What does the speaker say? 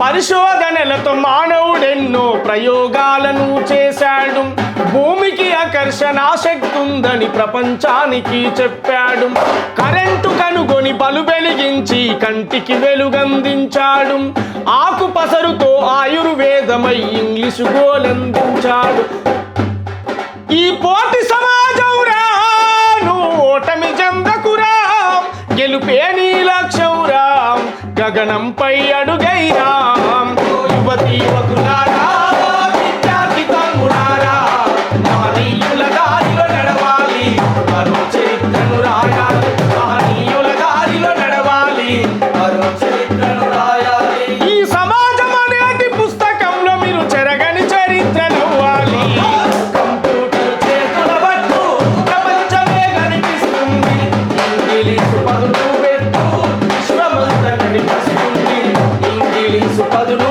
పరిశోధనలతో మానవుడెన్నో ప్రయోగాలను చేశాడు. భూమికి ఆకర్షణ శక్తి ఉందని ప్రపంచానికి చెప్పాడు. కరెంటు కనుగొని బలు వెలిగించి కంటికి వెలుగందించాడు. ఆకు పసరుతో ఆయుర్వేదమై ఇంగ్లీషు గోలందించాడు. ఈ పోటీ సమాజం రాను ఓటమి చెందకురా, గెలుపే నీ లక్ష్యం రా, గగనంపై అడుగైరా. యువతి యువకులారా, విద్యార్థి తమ్ముడారా, మహనీయుల దారిలో నడవాలి, మరో చరిత్రను రాయాలి. మహనీయుల దారిలో నడవాలి, మరో చరిత్రను రాయాలి. ఈ సమాజం అనేది పుస్తకంలో మీరు చెరగని చరిత్రనవ్వాలి. కంప్యూటర్ చేతుల పట్టు ప్రపంచమే కనిపిస్తుంది. ఇంగ్లీషు పదులు పెట్టు విశ్వమంతా కనిపిస్తుంది. ఇంగ్లీషు పదులు